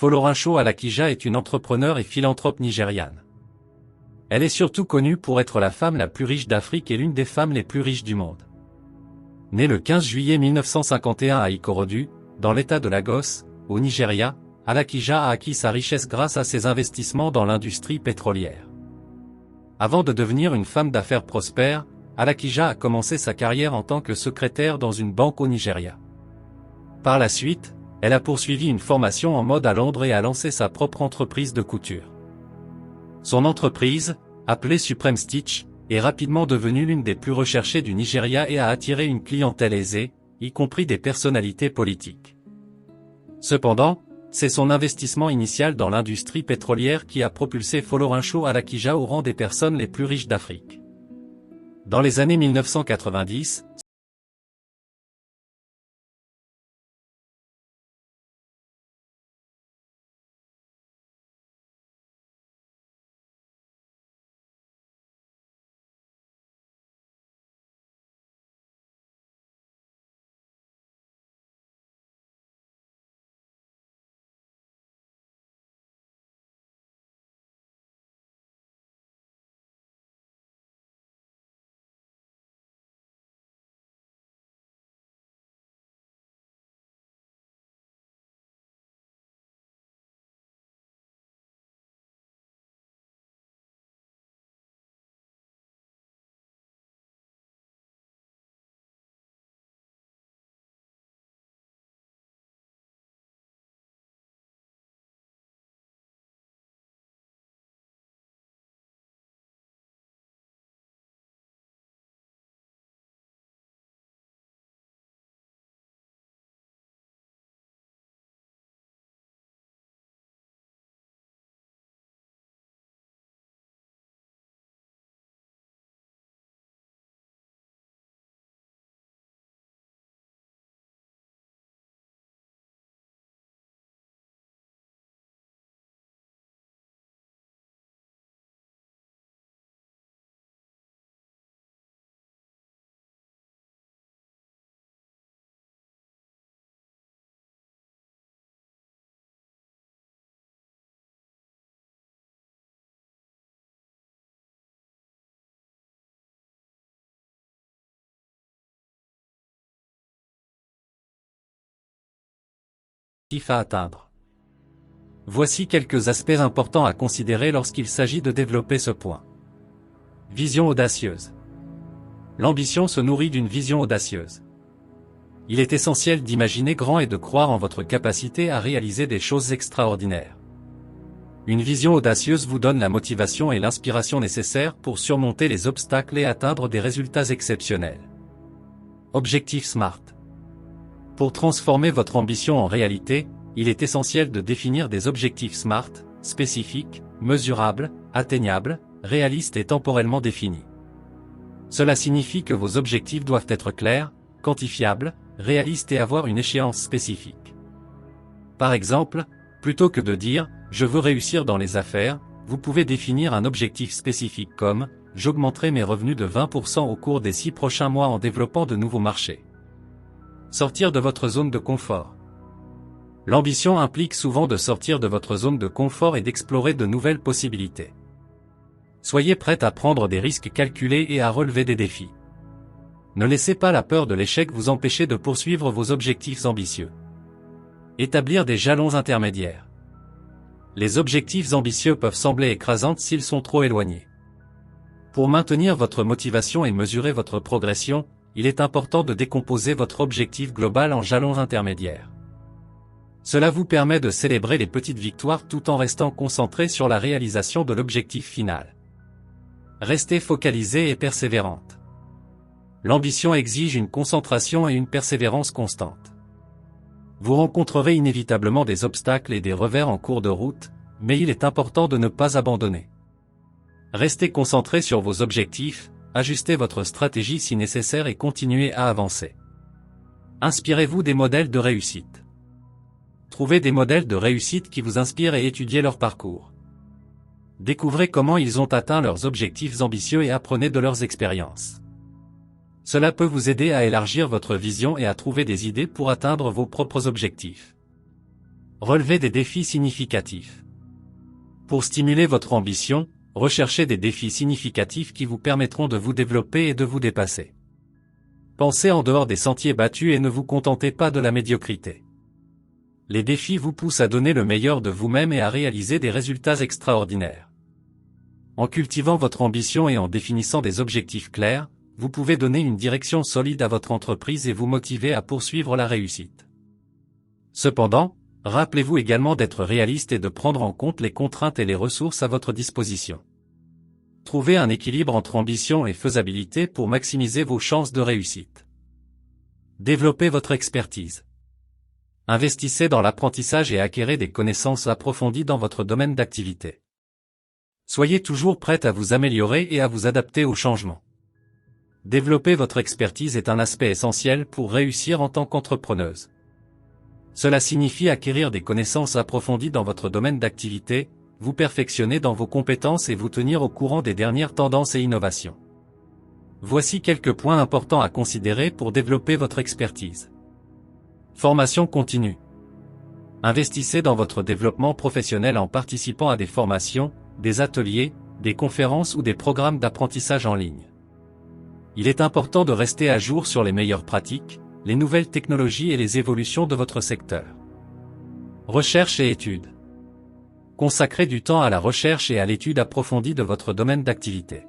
Folorunsho Alakija est une entrepreneure et philanthrope nigériane. Elle est surtout connue pour être la femme la plus riche d'Afrique et l'une des femmes les plus riches du monde. Née le 15 juillet 1951 à Ikorodu, dans l'état de Lagos, au Nigeria, Alakija a acquis sa richesse grâce à ses investissements dans l'industrie pétrolière. Avant de devenir une femme d'affaires prospère, Alakija a commencé sa carrière en tant que secrétaire dans une banque au Nigeria. Par la suite, elle a poursuivi une formation en mode à Londres et a lancé sa propre entreprise de couture. Son entreprise, appelée Supreme Stitch, est rapidement devenue l'une des plus recherchées du Nigeria et a attiré une clientèle aisée, y compris des personnalités politiques. Cependant, c'est son investissement initial dans l'industrie pétrolière qui a propulsé Folorunsho Alakija au rang des personnes les plus riches d'Afrique. Dans les années 1990, à atteindre. Voici quelques aspects importants à considérer lorsqu'il s'agit de développer ce point. Vision audacieuse. L'ambition se nourrit d'une vision audacieuse. Il est essentiel d'imaginer grand et de croire en votre capacité à réaliser des choses extraordinaires. Une vision audacieuse vous donne la motivation et l'inspiration nécessaires pour surmonter les obstacles et atteindre des résultats exceptionnels. Objectif SMART. Pour transformer votre ambition en réalité, il est essentiel de définir des objectifs SMART, spécifiques, mesurables, atteignables, réalistes et temporellement définis. Cela signifie que vos objectifs doivent être clairs, quantifiables, réalistes et avoir une échéance spécifique. Par exemple, plutôt que de dire « je veux réussir dans les affaires », vous pouvez définir un objectif spécifique comme « j'augmenterai mes revenus de 20% au cours des 6 prochains mois en développant de nouveaux marchés ». Sortir de votre zone de confort. L'ambition implique souvent de sortir de votre zone de confort et d'explorer de nouvelles possibilités. Soyez prêt à prendre des risques calculés et à relever des défis. Ne laissez pas la peur de l'échec vous empêcher de poursuivre vos objectifs ambitieux. Établir des jalons intermédiaires. Les objectifs ambitieux peuvent sembler écrasants s'ils sont trop éloignés. Pour maintenir votre motivation et mesurer votre progression, il est important de décomposer votre objectif global en jalons intermédiaires. Cela vous permet de célébrer les petites victoires tout en restant concentré sur la réalisation de l'objectif final. Restez focalisé et persévérante. L'ambition exige une concentration et une persévérance constante. Vous rencontrerez inévitablement des obstacles et des revers en cours de route, mais il est important de ne pas abandonner. Restez concentré sur vos objectifs, ajustez votre stratégie si nécessaire et continuez à avancer. Inspirez-vous des modèles de réussite. Trouvez des modèles de réussite qui vous inspirent et étudiez leur parcours. Découvrez comment ils ont atteint leurs objectifs ambitieux et apprenez de leurs expériences. Cela peut vous aider à élargir votre vision et à trouver des idées pour atteindre vos propres objectifs. Relevez des défis significatifs. Pour stimuler votre ambition, recherchez des défis significatifs qui vous permettront de vous développer et de vous dépasser. Pensez en dehors des sentiers battus et ne vous contentez pas de la médiocrité. Les défis vous poussent à donner le meilleur de vous-même et à réaliser des résultats extraordinaires. En cultivant votre ambition et en définissant des objectifs clairs, vous pouvez donner une direction solide à votre entreprise et vous motiver à poursuivre la réussite. Cependant, rappelez-vous également d'être réaliste et de prendre en compte les contraintes et les ressources à votre disposition. Trouvez un équilibre entre ambition et faisabilité pour maximiser vos chances de réussite. Développez votre expertise. Investissez dans l'apprentissage et acquérez des connaissances approfondies dans votre domaine d'activité. Soyez toujours prête à vous améliorer et à vous adapter aux changements. Développer votre expertise est un aspect essentiel pour réussir en tant qu'entrepreneuse. Cela signifie acquérir des connaissances approfondies dans votre domaine d'activité, vous perfectionner dans vos compétences et vous tenir au courant des dernières tendances et innovations. Voici quelques points importants à considérer pour développer votre expertise. Formation continue. Investissez dans votre développement professionnel en participant à des formations, des ateliers, des conférences ou des programmes d'apprentissage en ligne. Il est important de rester à jour sur les meilleures pratiques, les nouvelles technologies et les évolutions de votre secteur. Recherche et études. Consacrez du temps à la recherche et à l'étude approfondie de votre domaine d'activité.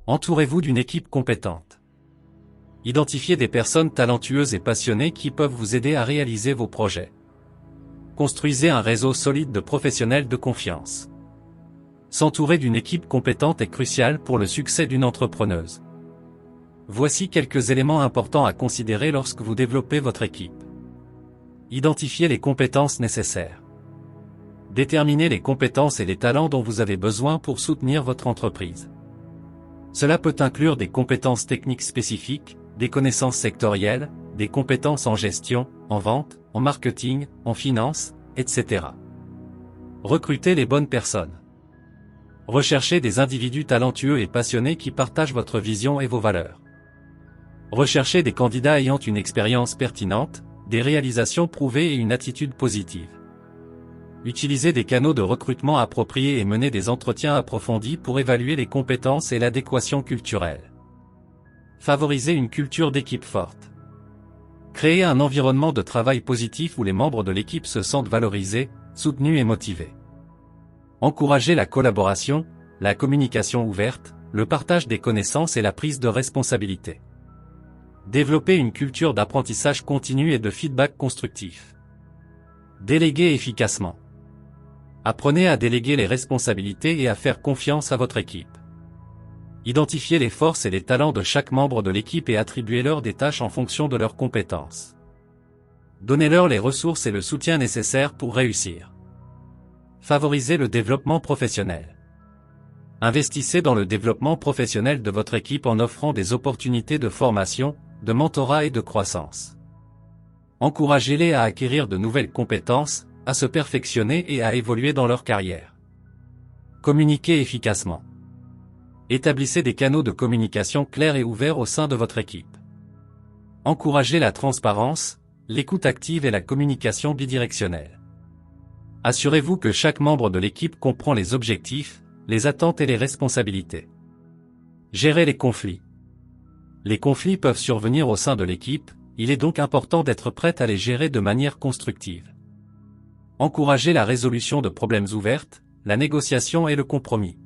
Entourez-vous d'une équipe compétente. Identifiez des personnes talentueuses et passionnées qui peuvent vous aider à réaliser vos projets. Construisez un réseau solide de professionnels de confiance. S'entourer d'une équipe compétente est crucial pour le succès d'une entrepreneuse. Voici quelques éléments importants à considérer lorsque vous développez votre équipe. Identifiez les compétences nécessaires. Déterminez les compétences et les talents dont vous avez besoin pour soutenir votre entreprise. Cela peut inclure des compétences techniques spécifiques, des connaissances sectorielles, des compétences en gestion, en vente, en marketing, en finance, etc. Recrutez les bonnes personnes. Recherchez des individus talentueux et passionnés qui partagent votre vision et vos valeurs. Recherchez des candidats ayant une expérience pertinente, des réalisations prouvées et une attitude positive. Utilisez des canaux de recrutement appropriés et menez des entretiens approfondis pour évaluer les compétences et l'adéquation culturelle. Favorisez une culture d'équipe forte. Créez un environnement de travail positif où les membres de l'équipe se sentent valorisés, soutenus et motivés. Encouragez la collaboration, la communication ouverte, le partage des connaissances et la prise de responsabilité. Développez une culture d'apprentissage continu et de feedback constructif. Déléguez efficacement. Apprenez à déléguer les responsabilités et à faire confiance à votre équipe. Identifiez les forces et les talents de chaque membre de l'équipe et attribuez-leur des tâches en fonction de leurs compétences. Donnez-leur les ressources et le soutien nécessaires pour réussir. Favorisez le développement professionnel. Investissez dans le développement professionnel de votre équipe en offrant des opportunités de formation, de mentorat et de croissance. Encouragez-les à acquérir de nouvelles compétences, à se perfectionner et à évoluer dans leur carrière. Communiquez efficacement. Établissez des canaux de communication clairs et ouverts au sein de votre équipe. Encouragez la transparence, l'écoute active et la communication bidirectionnelle. Assurez-vous que chaque membre de l'équipe comprend les objectifs, les attentes et les responsabilités. Gérez les conflits. Les conflits peuvent survenir au sein de l'équipe, il est donc important d'être prêt à les gérer de manière constructive. Encouragez la résolution de problèmes ouverts, la négociation et le compromis.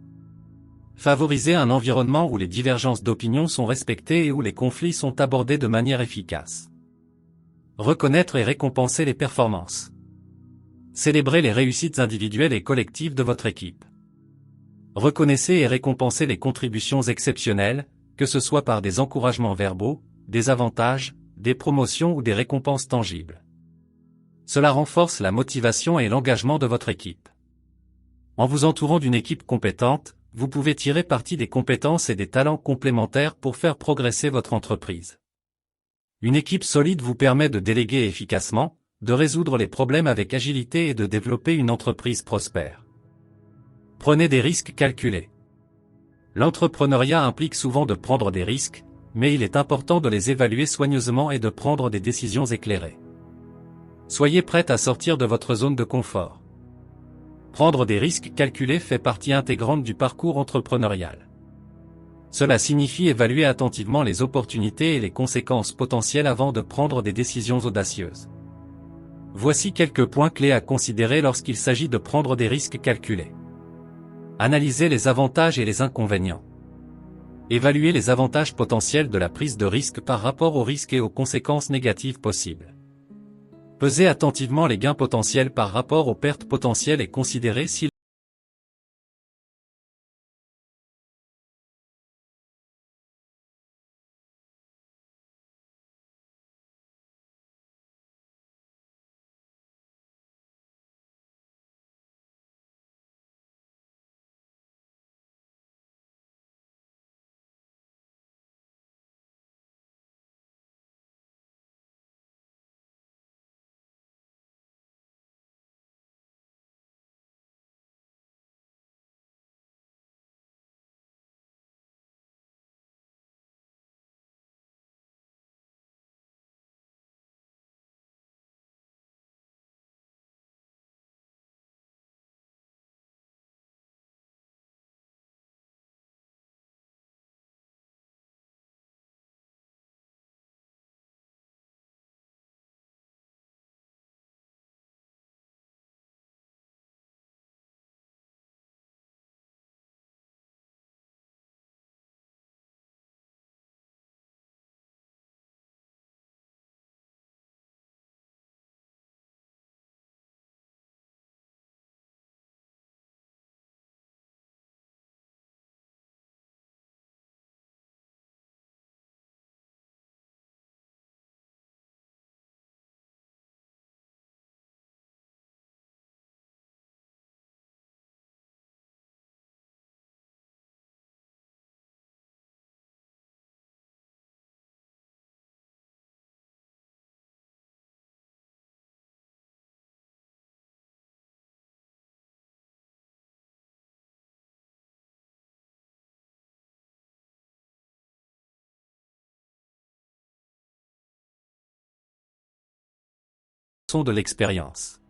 Favorisez un environnement où les divergences d'opinion sont respectées et où les conflits sont abordés de manière efficace. Reconnaître et récompenser les performances. Célébrez les réussites individuelles et collectives de votre équipe. Reconnaissez et récompensez les contributions exceptionnelles, que ce soit par des encouragements verbaux, des avantages, des promotions ou des récompenses tangibles. Cela renforce la motivation et l'engagement de votre équipe. En vous entourant d'une équipe compétente, vous pouvez tirer parti des compétences et des talents complémentaires pour faire progresser votre entreprise. Une équipe solide vous permet de déléguer efficacement, de résoudre les problèmes avec agilité et de développer une entreprise prospère. Prenez des risques calculés. L'entrepreneuriat implique souvent de prendre des risques, mais il est important de les évaluer soigneusement et de prendre des décisions éclairées. Soyez prêt à sortir de votre zone de confort. Prendre des risques calculés fait partie intégrante du parcours entrepreneurial. Cela signifie évaluer attentivement les opportunités et les conséquences potentielles avant de prendre des décisions audacieuses. Voici quelques points clés à considérer lorsqu'il s'agit de prendre des risques calculés. Analysez les avantages et les inconvénients. Évaluez les avantages potentiels de la prise de risque par rapport aux risques et aux conséquences négatives possibles. Pesez attentivement les gains potentiels par rapport aux pertes potentielles et considérez si sont de l'expérience.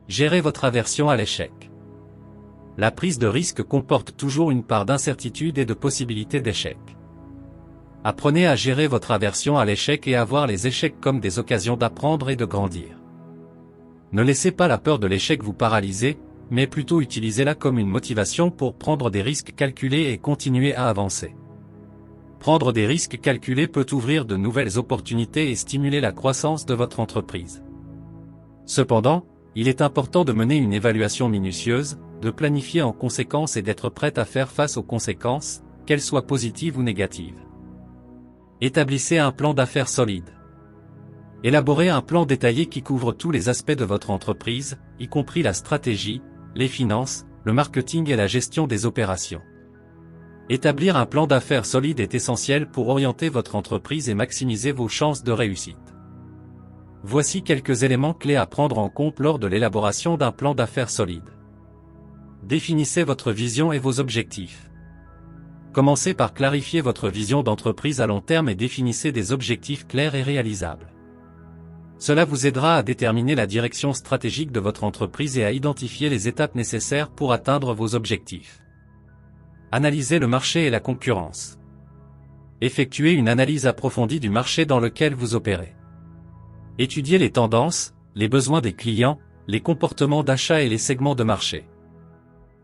Gérez votre aversion à l'échec. La prise de risque comporte toujours une part d'incertitude et de possibilité d'échec. Apprenez à gérer votre aversion à l'échec et à voir les échecs comme des occasions d'apprendre et de grandir. Ne laissez pas la peur de l'échec vous paralyser, mais plutôt utilisez-la comme une motivation pour prendre des risques calculés et continuer à avancer. Prendre des risques calculés peut ouvrir de nouvelles opportunités et stimuler la croissance de votre entreprise. Cependant, il est important de mener une évaluation minutieuse, de planifier en conséquence et d'être prête à faire face aux conséquences, qu'elles soient positives ou négatives. Établissez un plan d'affaires solide. Élaborez un plan détaillé qui couvre tous les aspects de votre entreprise, y compris la stratégie, les finances, le marketing et la gestion des opérations. Établir un plan d'affaires solide est essentiel pour orienter votre entreprise et maximiser vos chances de réussite. Voici quelques éléments clés à prendre en compte lors de l'élaboration d'un plan d'affaires solide. Définissez votre vision et vos objectifs. Commencez par clarifier votre vision d'entreprise à long terme et définissez des objectifs clairs et réalisables. Cela vous aidera à déterminer la direction stratégique de votre entreprise et à identifier les étapes nécessaires pour atteindre vos objectifs. Analysez le marché et la concurrence. Effectuez une analyse approfondie du marché dans lequel vous opérez. Étudiez les tendances, les besoins des clients, les comportements d'achat et les segments de marché.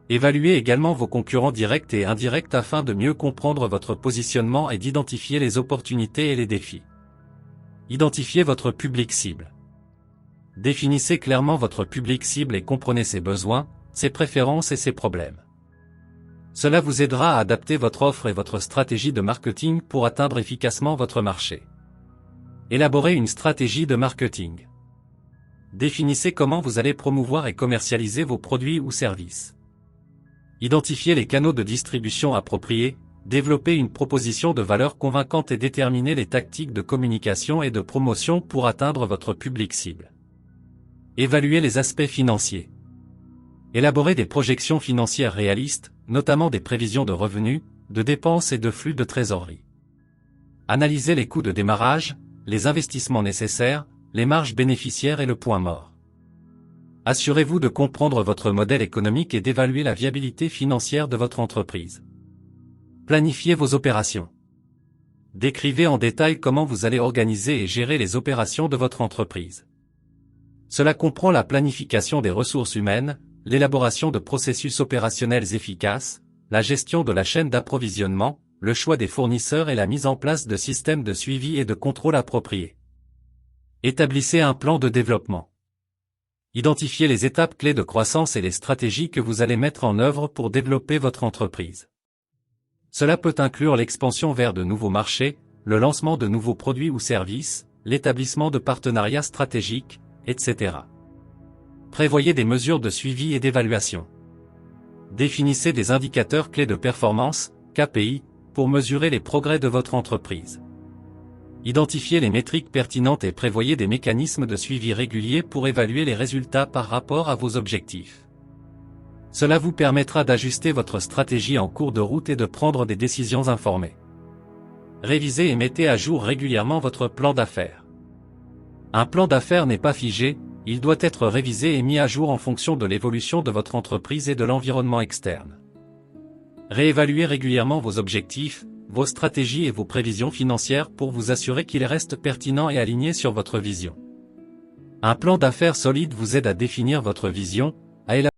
Évaluez également vos concurrents directs et indirects afin de mieux comprendre votre positionnement et d'identifier les opportunités et les défis. Identifiez votre public cible. Définissez clairement votre public cible et comprenez ses besoins, ses préférences et ses problèmes. Cela vous aidera à adapter votre offre et votre stratégie de marketing pour atteindre efficacement votre marché. Élaborez une stratégie de marketing. Définissez comment vous allez promouvoir et commercialiser vos produits ou services. Identifiez les canaux de distribution appropriés, développez une proposition de valeur convaincante et déterminez les tactiques de communication et de promotion pour atteindre votre public cible. Évaluez les aspects financiers. Élaborez des projections financières réalistes, notamment des prévisions de revenus, de dépenses et de flux de trésorerie. Analysez les coûts de démarrage, les investissements nécessaires, les marges bénéficiaires et le point mort. Assurez-vous de comprendre votre modèle économique et d'évaluer la viabilité financière de votre entreprise. Planifiez vos opérations. Décrivez en détail comment vous allez organiser et gérer les opérations de votre entreprise. Cela comprend la planification des ressources humaines, l'élaboration de processus opérationnels efficaces, la gestion de la chaîne d'approvisionnement, le choix des fournisseurs et la mise en place de systèmes de suivi et de contrôle appropriés. Établissez un plan de développement. Identifiez les étapes clés de croissance et les stratégies que vous allez mettre en œuvre pour développer votre entreprise. Cela peut inclure l'expansion vers de nouveaux marchés, le lancement de nouveaux produits ou services, l'établissement de partenariats stratégiques, etc. Prévoyez des mesures de suivi et d'évaluation. Définissez des indicateurs clés de performance, KPI, pour mesurer les progrès de votre entreprise. Identifiez les métriques pertinentes et prévoyez des mécanismes de suivi réguliers pour évaluer les résultats par rapport à vos objectifs. Cela vous permettra d'ajuster votre stratégie en cours de route et de prendre des décisions informées. Révisez et mettez à jour régulièrement votre plan d'affaires. Un plan d'affaires n'est pas figé, il doit être révisé et mis à jour en fonction de l'évolution de votre entreprise et de l'environnement externe. Réévaluez régulièrement vos objectifs, vos stratégies et vos prévisions financières pour vous assurer qu'ils restent pertinents et alignés sur votre vision. Un plan d'affaires solide vous aide à définir votre vision, à élaborer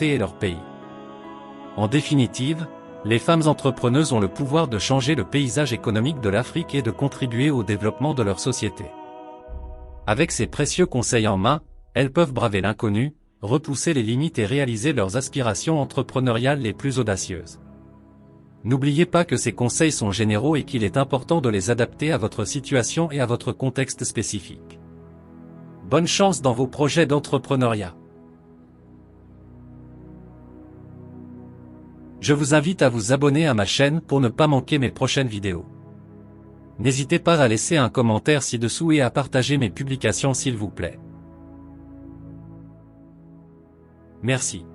et leur pays. En définitive, les femmes entrepreneuses ont le pouvoir de changer le paysage économique de l'Afrique et de contribuer au développement de leur société. Avec ces précieux conseils en main, elles peuvent braver l'inconnu, repousser les limites et réaliser leurs aspirations entrepreneuriales les plus audacieuses. N'oubliez pas que ces conseils sont généraux et qu'il est important de les adapter à votre situation et à votre contexte spécifique. Bonne chance dans vos projets d'entrepreneuriat. Je vous invite à vous abonner à ma chaîne pour ne pas manquer mes prochaines vidéos. N'hésitez pas à laisser un commentaire ci-dessous et à partager mes publications s'il vous plaît. Merci.